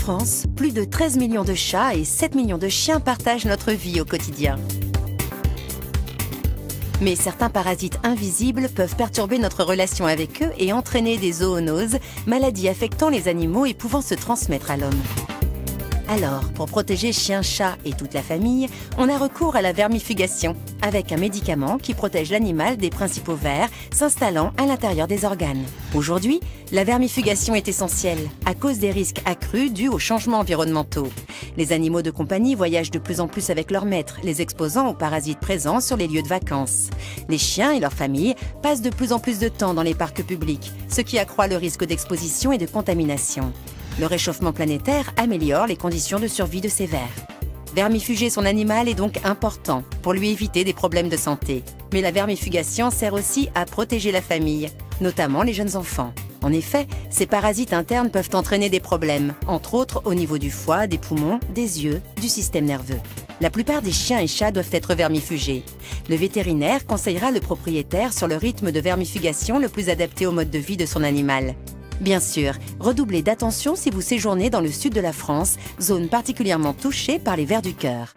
France, plus de 13 millions de chats et 7 millions de chiens partagent notre vie au quotidien. Mais certains parasites invisibles peuvent perturber notre relation avec eux et entraîner des zoonoses, maladies affectant les animaux et pouvant se transmettre à l'homme. Alors, pour protéger chiens, chats et toute la famille, on a recours à la vermifugation, avec un médicament qui protège l'animal des principaux vers s'installant à l'intérieur des organes. Aujourd'hui, la vermifugation est essentielle, à cause des risques accrus dus aux changements environnementaux. Les animaux de compagnie voyagent de plus en plus avec leurs maîtres, les exposant aux parasites présents sur les lieux de vacances. Les chiens et leurs familles passent de plus en plus de temps dans les parcs publics, ce qui accroît le risque d'exposition et de contamination. Le réchauffement planétaire améliore les conditions de survie de ces vers. Vermifuger son animal est donc important pour lui éviter des problèmes de santé. Mais la vermifugation sert aussi à protéger la famille, notamment les jeunes enfants. En effet, ces parasites internes peuvent entraîner des problèmes, entre autres au niveau du foie, des poumons, des yeux, du système nerveux. La plupart des chiens et chats doivent être vermifugés. Le vétérinaire conseillera le propriétaire sur le rythme de vermifugation le plus adapté au mode de vie de son animal. Bien sûr, redoublez d'attention si vous séjournez dans le sud de la France, zone particulièrement touchée par les vers du cœur.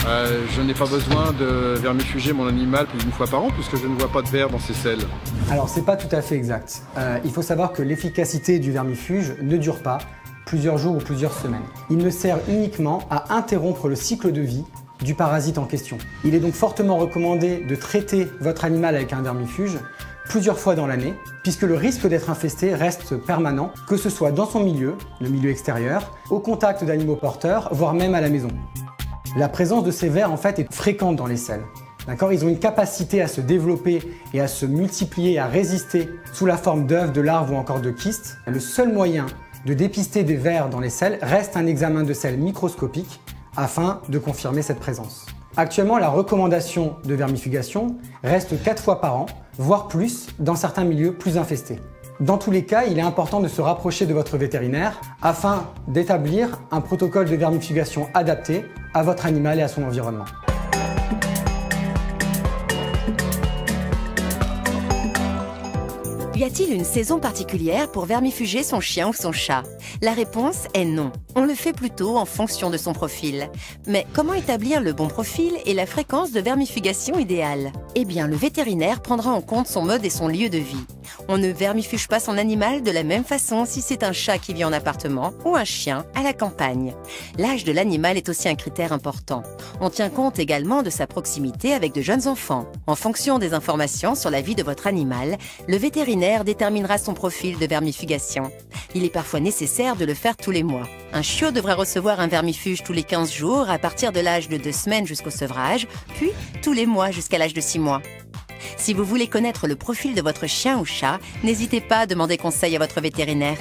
Je n'ai pas besoin de vermifuger mon animal plus d'une fois par an puisque je ne vois pas de vers dans ses selles. Alors c'est pas tout à fait exact. Il faut savoir que l'efficacité du vermifuge ne dure pas plusieurs jours ou plusieurs semaines. Il ne sert uniquement à interrompre le cycle de vie du parasite en question. Il est donc fortement recommandé de traiter votre animal avec un vermifuge plusieurs fois dans l'année, puisque le risque d'être infesté reste permanent, que ce soit dans son milieu, le milieu extérieur, au contact d'animaux porteurs, voire même à la maison. La présence de ces vers en fait est fréquente dans les selles. D'accord ? Ils ont une capacité à se développer et à se multiplier, à résister sous la forme d'œufs, de larves ou encore de kystes. Le seul moyen de dépister des vers dans les selles reste un examen de selles microscopique afin de confirmer cette présence. Actuellement, la recommandation de vermifugation reste 4 fois par an, voire plus dans certains milieux plus infestés. Dans tous les cas, il est important de se rapprocher de votre vétérinaire afin d'établir un protocole de vermifugation adapté à votre animal et à son environnement. Y a-t-il une saison particulière pour vermifuger son chien ou son chat? La réponse est non. On le fait plutôt en fonction de son profil. Mais comment établir le bon profil et la fréquence de vermifugation idéale? Eh bien, le vétérinaire prendra en compte son mode et son lieu de vie. On ne vermifuge pas son animal de la même façon si c'est un chat qui vit en appartement ou un chien à la campagne. L'âge de l'animal est aussi un critère important. On tient compte également de sa proximité avec de jeunes enfants. En fonction des informations sur la vie de votre animal, le vétérinaire déterminera son profil de vermifugation. Il est parfois nécessaire de le faire tous les mois. Un chiot devra recevoir un vermifuge tous les 15 jours à partir de l'âge de 2 semaines jusqu'au sevrage, puis tous les mois jusqu'à l'âge de 6 mois. Si vous voulez connaître le profil de votre chien ou chat, n'hésitez pas à demander conseil à votre vétérinaire.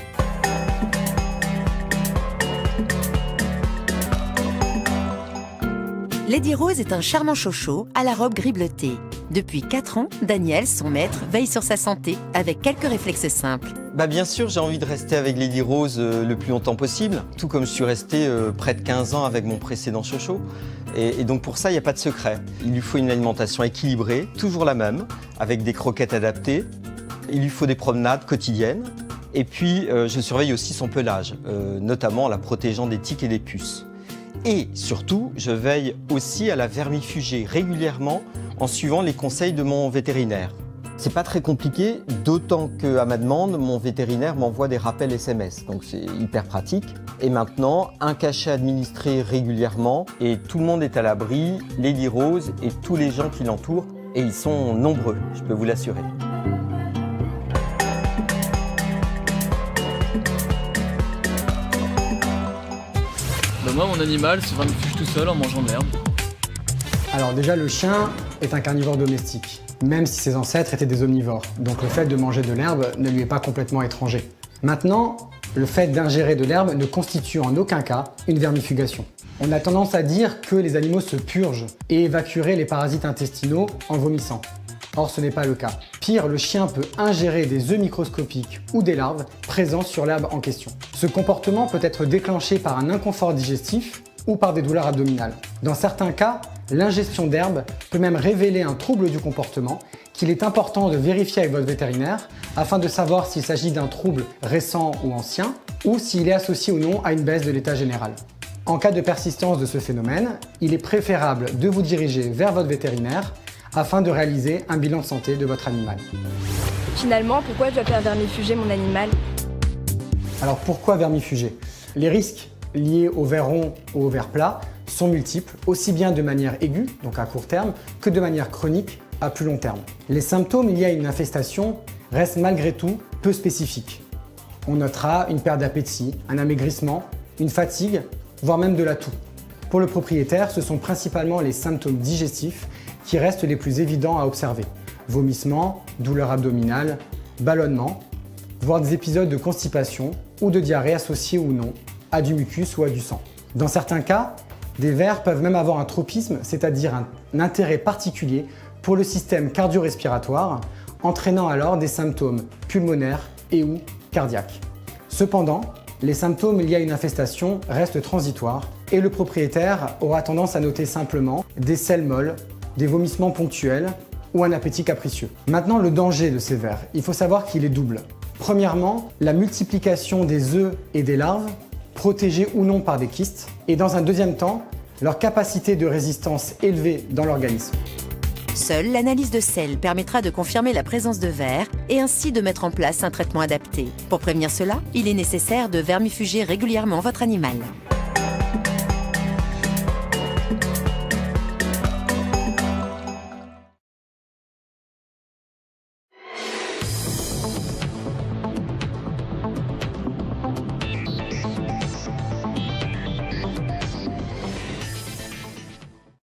Lady Rose est un charmant chocho à la robe gris bleuté. Depuis 4 ans, Daniel, son maître, veille sur sa santé avec quelques réflexes simples. Bien sûr, j'ai envie de rester avec Lady Rose le plus longtemps possible, tout comme je suis resté près de 15 ans avec mon précédent chocho. Et donc pour ça, il n'y a pas de secret. Il lui faut une alimentation équilibrée, toujours la même, avec des croquettes adaptées. Il lui faut des promenades quotidiennes. Et puis, je surveille aussi son pelage, notamment en la protégeant des tiques et des puces. Et surtout, je veille aussi à la vermifuger régulièrement en suivant les conseils de mon vétérinaire. C'est pas très compliqué, d'autant qu'à ma demande, mon vétérinaire m'envoie des rappels SMS, donc c'est hyper pratique. Et maintenant, un cachet administré régulièrement et tout le monde est à l'abri, Lady Rose et tous les gens qui l'entourent, et ils sont nombreux, je peux vous l'assurer. Moi, mon animal se vermifuge tout seul en mangeant de l'herbe. Alors déjà, le chien est un carnivore domestique, même si ses ancêtres étaient des omnivores. Donc le fait de manger de l'herbe ne lui est pas complètement étranger. Maintenant, le fait d'ingérer de l'herbe ne constitue en aucun cas une vermifugation. On a tendance à dire que les animaux se purgent et évacueraient les parasites intestinaux en vomissant. Or, ce n'est pas le cas. Pire, le chien peut ingérer des œufs microscopiques ou des larves présents sur l'herbe en question. Ce comportement peut être déclenché par un inconfort digestif ou par des douleurs abdominales. Dans certains cas, l'ingestion d'herbe peut même révéler un trouble du comportement qu'il est important de vérifier avec votre vétérinaire afin de savoir s'il s'agit d'un trouble récent ou ancien ou s'il est associé ou non à une baisse de l'état général. En cas de persistance de ce phénomène, il est préférable de vous diriger vers votre vétérinaire afin de réaliser un bilan de santé de votre animal. Finalement, pourquoi je dois faire vermifuger mon animal? Alors pourquoi vermifuger? Les risques liés au ver rond ou au ver plat sont multiples, aussi bien de manière aiguë, donc à court terme, que de manière chronique, à plus long terme. Les symptômes liés à une infestation restent malgré tout peu spécifiques. On notera une perte d'appétit, un amaigrissement, une fatigue, voire même de la toux. Pour le propriétaire, ce sont principalement les symptômes digestifs qui restent les plus évidents à observer. Vomissements, douleurs abdominales, ballonnements, voire des épisodes de constipation ou de diarrhée associés ou non à du mucus ou à du sang. Dans certains cas, des vers peuvent même avoir un tropisme, c'est-à-dire un intérêt particulier pour le système cardio-respiratoire, entraînant alors des symptômes pulmonaires et ou cardiaques. Cependant, les symptômes liés à une infestation restent transitoires et le propriétaire aura tendance à noter simplement des selles molles, des vomissements ponctuels ou un appétit capricieux. Maintenant, le danger de ces vers, il faut savoir qu'il est double. Premièrement, la multiplication des œufs et des larves, protégés ou non par des kystes, et dans un deuxième temps, leur capacité de résistance élevée dans l'organisme. Seule l'analyse de sel permettra de confirmer la présence de vers et ainsi de mettre en place un traitement adapté. Pour prévenir cela, il est nécessaire de vermifuger régulièrement votre animal.